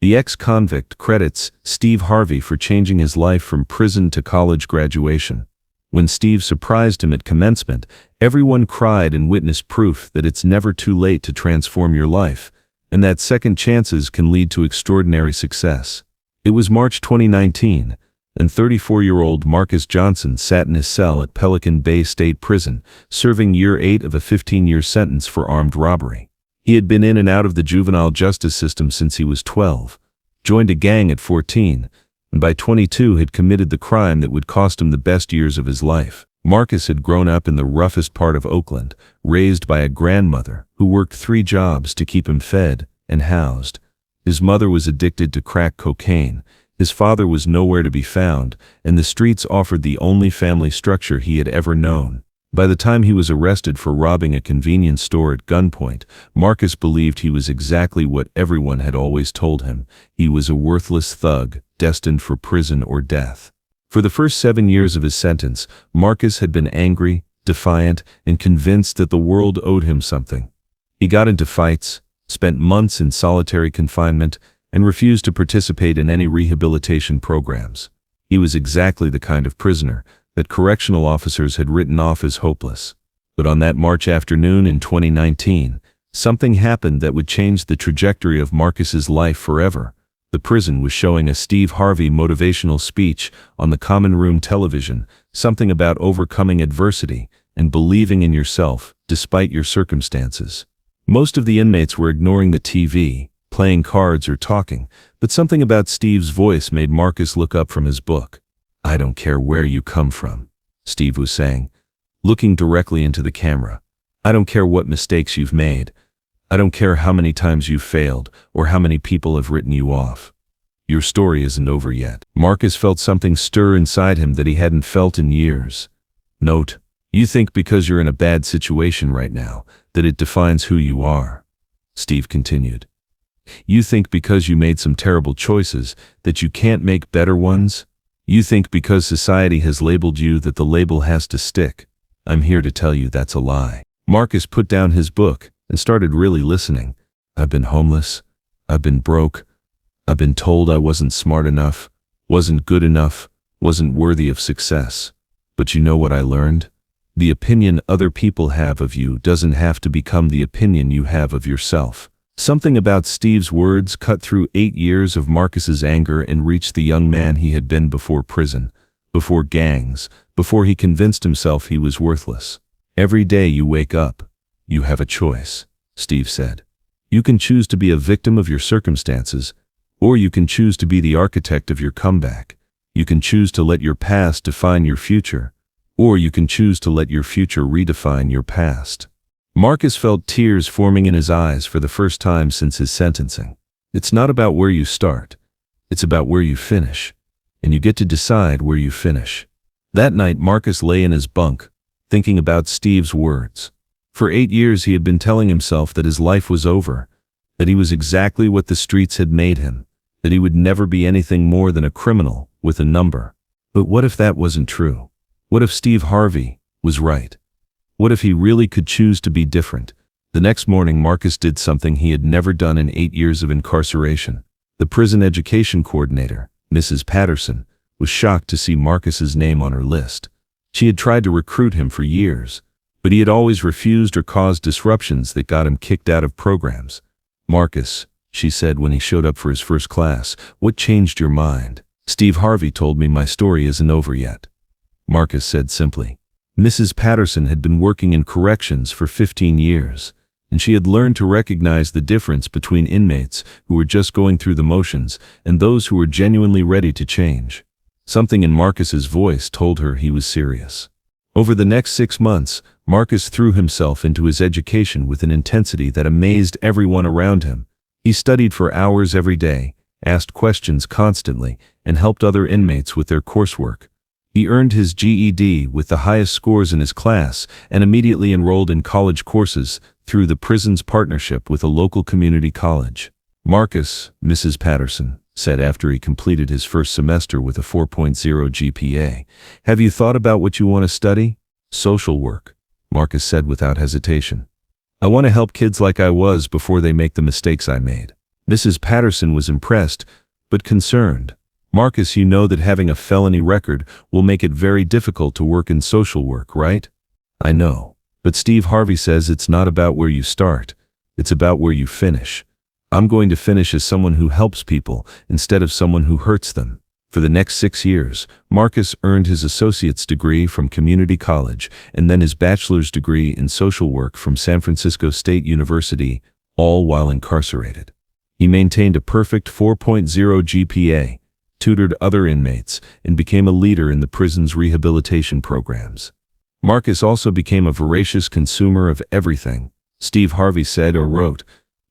The ex-convict credits Steve Harvey for changing his life from prison to college graduation. When Steve surprised him at commencement, everyone cried and witnessed proof that it's never too late to transform your life, and that second chances can lead to extraordinary success. It was March 2019, and 34-year-old Marcus Johnson sat in his cell at Pelican Bay State Prison, serving year 8 of a 15-year sentence for armed robbery. He had been in and out of the juvenile justice system since he was 12, joined a gang at 14, and by 22 had committed the crime that would cost him the best years of his life. Marcus had grown up in the roughest part of Oakland, raised by a grandmother who worked 3 jobs to keep him fed and housed. His mother was addicted to crack cocaine, his father was nowhere to be found, and the streets offered the only family structure he had ever known. By the time he was arrested for robbing a convenience store at gunpoint, Marcus believed he was exactly what everyone had always told him. He was a worthless thug, destined for prison or death. For the first 7 years of his sentence, Marcus had been angry, defiant, and convinced that the world owed him something. He got into fights, spent months in solitary confinement, and refused to participate in any rehabilitation programs. He was exactly the kind of prisoner that correctional officers had written off as hopeless. But on that March afternoon in 2019, something happened that would change the trajectory of Marcus's life forever. The prison was showing a Steve Harvey motivational speech on the common room television, something about overcoming adversity and believing in yourself despite your circumstances. Most of the inmates were ignoring the TV, playing cards or talking, but something about Steve's voice made Marcus look up from his book. "I don't care where you come from," Steve was saying, looking directly into the camera. "I don't care what mistakes you've made. I don't care how many times you've failed or how many people have written you off. Your story isn't over yet." Marcus felt something stir inside him that he hadn't felt in years. Note, "You think because you're in a bad situation right now that it defines who you are," Steve continued. "You think because you made some terrible choices that you can't make better ones. You think because society has labeled you that the label has to stick. I'm here to tell you that's a lie." Marcus put down his book and started really listening. "I've been homeless. I've been broke. I've been told I wasn't smart enough, wasn't good enough, wasn't worthy of success. But you know what I learned? The opinion other people have of you doesn't have to become the opinion you have of yourself." Something about Steve's words cut through 8 years of Marcus's anger and reached the young man he had been before prison, before gangs, before he convinced himself he was worthless. "Every day you wake up, you have a choice," Steve said. "You can choose to be a victim of your circumstances, or you can choose to be the architect of your comeback. You can choose to let your past define your future, or you can choose to let your future redefine your past." Marcus felt tears forming in his eyes for the first time since his sentencing. It's not about where you start. It's about where you finish. And you get to decide where you finish. That night, Marcus lay in his bunk, thinking about Steve's words. For 8 years he had been telling himself that his life was over, that he was exactly what the streets had made him, that he would never be anything more than a criminal with a number. But what if that wasn't true? What if Steve Harvey was right? What if he really could choose to be different? The next morning, Marcus did something he had never done in 8 years of incarceration. The prison education coordinator, Mrs. Patterson, was shocked to see Marcus's name on her list. She had tried to recruit him for years, but he had always refused or caused disruptions that got him kicked out of programs. "Marcus," she said when he showed up for his first class, "what changed your mind?" "Steve Harvey told me my story isn't over yet," Marcus said simply. Mrs. Patterson had been working in corrections for 15 years, and she had learned to recognize the difference between inmates who were just going through the motions and those who were genuinely ready to change. Something in Marcus's voice told her he was serious. Over the next 6 months, Marcus threw himself into his education with an intensity that amazed everyone around him. He studied for hours every day, asked questions constantly, and helped other inmates with their coursework. He earned his GED with the highest scores in his class and immediately enrolled in college courses through the prison's partnership with a local community college. "Marcus," Mrs. Patterson said after he completed his first semester with a 4.0 GPA, "have you thought about what you want to study?" "Social work," Marcus said without hesitation. "I want to help kids like I was before they make the mistakes I made." Mrs. Patterson was impressed, but concerned. Marcus, you know that having a felony record will make it very difficult to work in social work, right? I know. But Steve Harvey says it's not about where you start. It's about where you finish. I'm going to finish as someone who helps people instead of someone who hurts them. For the next 6 years, Marcus earned his associate's degree from community college and then his bachelor's degree in social work from San Francisco State University, all while incarcerated. He maintained a perfect 4.0 GPA, tutored other inmates, and became a leader in the prison's rehabilitation programs. Marcus also became a voracious consumer of everything Steve Harvey said or wrote.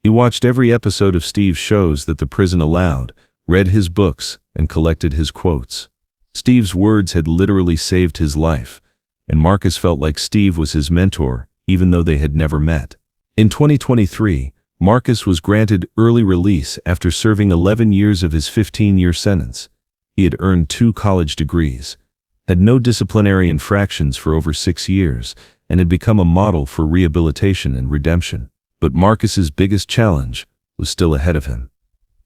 He watched every episode of Steve's shows that the prison allowed, read his books, and collected his quotes. Steve's words had literally saved his life, and Marcus felt like Steve was his mentor, even though they had never met. In 2023, Marcus was granted early release after serving 11 years of his 15-year sentence. He had earned 2 college degrees, had no disciplinary infractions for over 6 years, and had become a model for rehabilitation and redemption. But Marcus's biggest challenge was still ahead of him.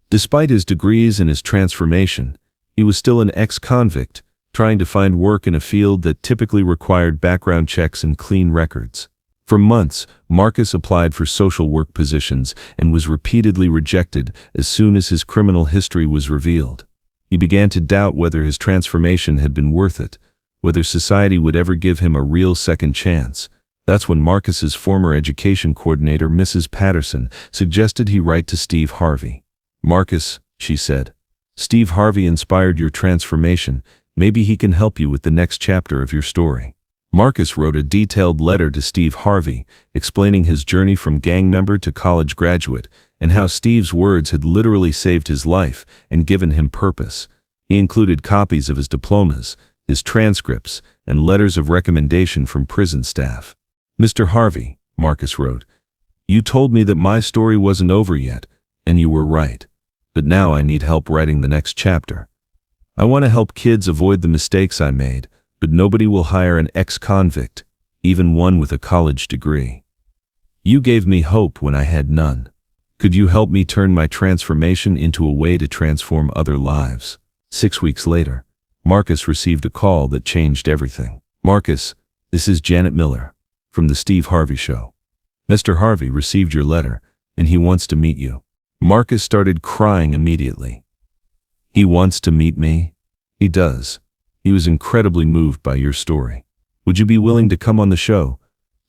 Despite his degrees and his transformation, he was still an ex-convict, trying to find work in a field that typically required background checks and clean records. For months, Marcus applied for social work positions and was repeatedly rejected as soon as his criminal history was revealed. He began to doubt whether his transformation had been worth it, whether society would ever give him a real second chance. That's when Marcus's former education coordinator, Mrs. Patterson, suggested he write to Steve Harvey. "Marcus," she said, "Steve Harvey inspired your transformation. Maybe he can help you with the next chapter of your story." Marcus wrote a detailed letter to Steve Harvey, explaining his journey from gang member to college graduate, and how Steve's words had literally saved his life and given him purpose. He included copies of his diplomas, his transcripts, and letters of recommendation from prison staff. "Mr. Harvey," Marcus wrote, "you told me that my story wasn't over yet, and you were right. But now I need help writing the next chapter. I want to help kids avoid the mistakes I made, but nobody will hire an ex-convict, even one with a college degree. You gave me hope when I had none. Could you help me turn my transformation into a way to transform other lives?" 6 weeks later, Marcus received a call that changed everything. "Marcus, this is Janet Miller, from the Steve Harvey Show. Mr. Harvey received your letter, and he wants to meet you." Marcus started crying immediately. "He wants to meet me?" "He does. He was incredibly moved by your story. Would you be willing to come on the show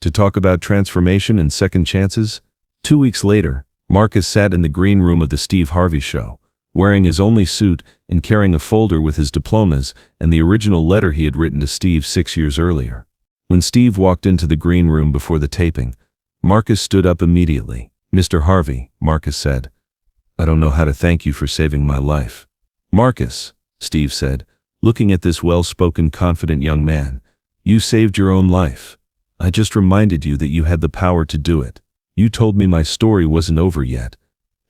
to talk about transformation and second chances?" 2 weeks later, Marcus sat in the green room of the Steve Harvey Show, wearing his only suit and carrying a folder with his diplomas and the original letter he had written to Steve 6 years earlier. When Steve walked into the green room before the taping, Marcus stood up immediately. "Mr. Harvey," Marcus said, "I don't know how to thank you for saving my life." "Marcus," Steve said, looking at this well-spoken, confident young man, "you saved your own life. I just reminded you that you had the power to do it. You told me my story wasn't over yet.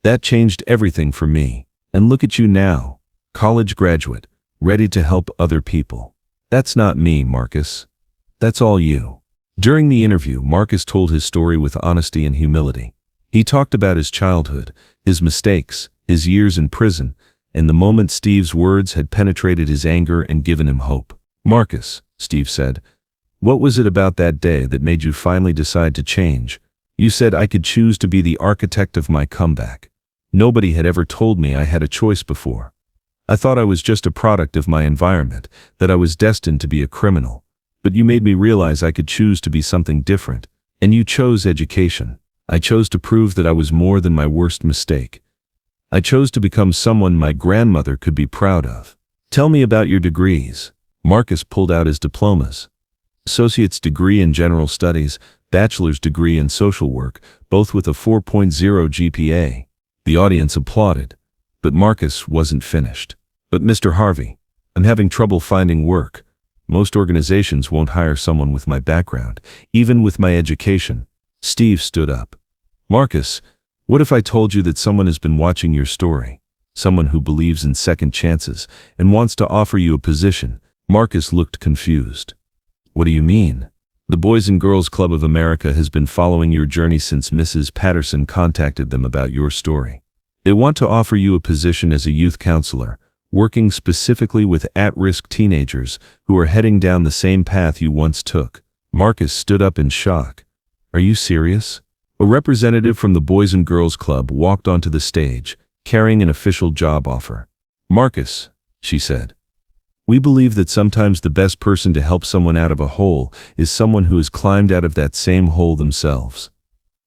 That changed everything for me. And look at you now, college graduate, ready to help other people. That's not me, Marcus. That's all you." During the interview, Marcus told his story with honesty and humility. He talked about his childhood, his mistakes, his years in prison, and the moment Steve's words had penetrated his anger and given him hope. "Marcus," Steve said, "what was it about that day that made you finally decide to change? You said I could choose to be the architect of my comeback. Nobody had ever told me I had a choice before. I thought I was just a product of my environment, that I was destined to be a criminal. But you made me realize I could choose to be something different, and you chose education. I chose to prove that I was more than my worst mistake. I chose to become someone my grandmother could be proud of. Tell me about your degrees." Marcus pulled out his diplomas. Associate's degree in general studies, bachelor's degree in social work, both with a 4.0 GPA. The audience applauded, but Marcus wasn't finished. "But Mr. Harvey, I'm having trouble finding work. Most organizations won't hire someone with my background, even with my education." Steve stood up. "Marcus, what if I told you that someone has been watching your story? Someone who believes in second chances and wants to offer you a position?" Marcus looked confused. "What do you mean?" "The Boys and Girls Club of America has been following your journey since Mrs. Patterson contacted them about your story. They want to offer you a position as a youth counselor, working specifically with at-risk teenagers who are heading down the same path you once took. Marcus stood up in shock. Are you serious? A representative from the Boys and Girls Club walked onto the stage, carrying an official job offer. Marcus, she said, we believe that sometimes the best person to help someone out of a hole is someone who has climbed out of that same hole themselves.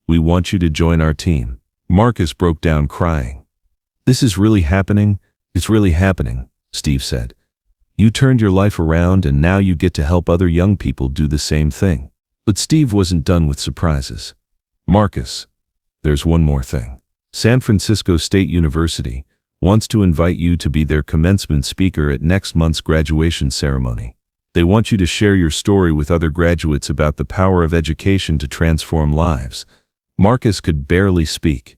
We want you to join our team. Marcus broke down crying. This is really happening? It's really happening, Steve said. You turned your life around and now you get to help other young people do the same thing. But Steve wasn't done with surprises. Marcus, there's one more thing. San Francisco State University wants to invite you to be their commencement speaker at next month's graduation ceremony. They want you to share your story with other graduates about the power of education to transform lives. Marcus could barely speak.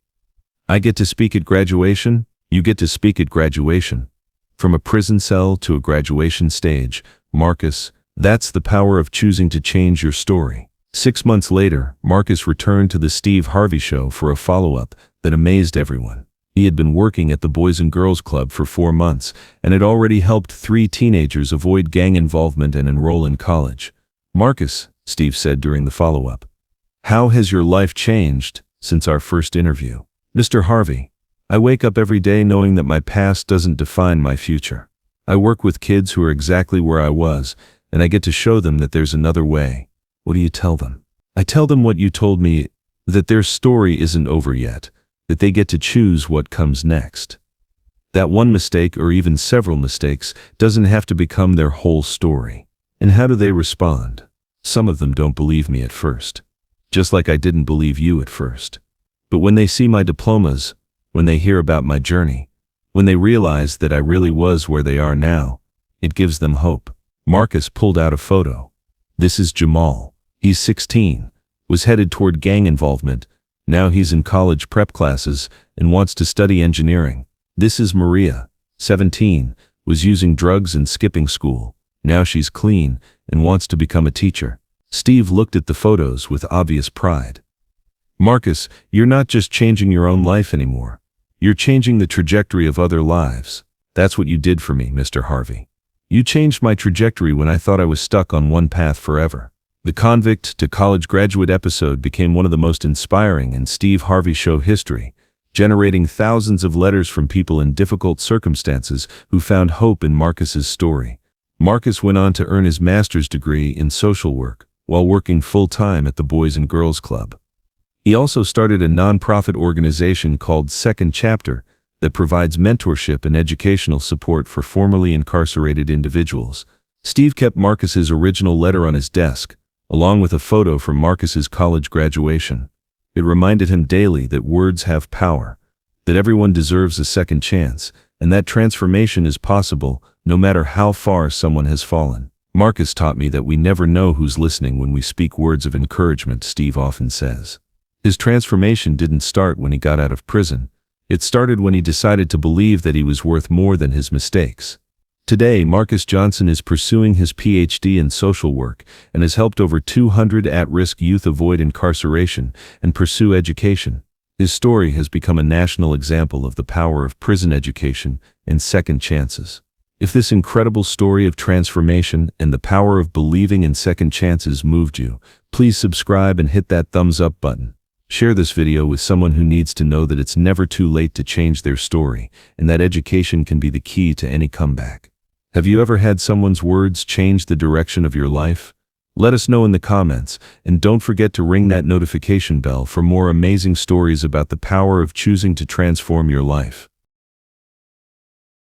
I get to speak at graduation? You get to speak at graduation. From a prison cell to a graduation stage, Marcus, that's the power of choosing to change your story. 6 months later, Marcus returned to the Steve Harvey Show for a follow-up that amazed everyone. He had been working at the Boys and Girls Club for 4 months and had already helped 3 teenagers avoid gang involvement and enroll in college. Marcus, Steve said during the follow-up, how has your life changed since our first interview? Mr. Harvey, I wake up every day knowing that my past doesn't define my future. I work with kids who are exactly where I was, and I get to show them that there's another way. What do you tell them? I tell them what you told me, that their story isn't over yet, that they get to choose what comes next. That one mistake or even several mistakes doesn't have to become their whole story. And how do they respond? Some of them don't believe me at first, just like I didn't believe you at first. But when they see my diplomas, when they hear about my journey, when they realize that I really was where they are now, it gives them hope. Marcus pulled out a photo. This is Jamal. He's 16, was headed toward gang involvement. Now he's in college prep classes and wants to study engineering. This is Maria, 17, was using drugs and skipping school. Now she's clean and wants to become a teacher. Steve looked at the photos with obvious pride. Marcus, you're not just changing your own life anymore. You're changing the trajectory of other lives. That's what you did for me, Mr. Harvey. You changed my trajectory when I thought I was stuck on one path forever. The Convict to College Graduate episode became one of the most inspiring in Steve Harvey Show history, generating thousands of letters from people in difficult circumstances who found hope in Marcus's story. Marcus went on to earn his master's degree in social work while working full-time at the Boys and Girls Club. He also started a nonprofit organization called Second Chapter that provides mentorship and educational support for formerly incarcerated individuals. Steve kept Marcus's original letter on his desk, along with a photo from Marcus's college graduation. It reminded him daily that words have power, that everyone deserves a second chance, and that transformation is possible no matter how far someone has fallen. Marcus taught me that we never know who's listening when we speak words of encouragement, Steve often says. His transformation didn't start when he got out of prison. It started when he decided to believe that he was worth more than his mistakes. Today, Marcus Johnson is pursuing his PhD in social work and has helped over 200 at-risk youth avoid incarceration and pursue education. His story has become a national example of the power of prison education and second chances. If this incredible story of transformation and the power of believing in second chances moved you, please subscribe and hit that thumbs up button. Share this video with someone who needs to know that it's never too late to change their story and that education can be the key to any comeback. Have you ever had someone's words change the direction of your life? Let us know in the comments, and don't forget to ring that notification bell for more amazing stories about the power of choosing to transform your life.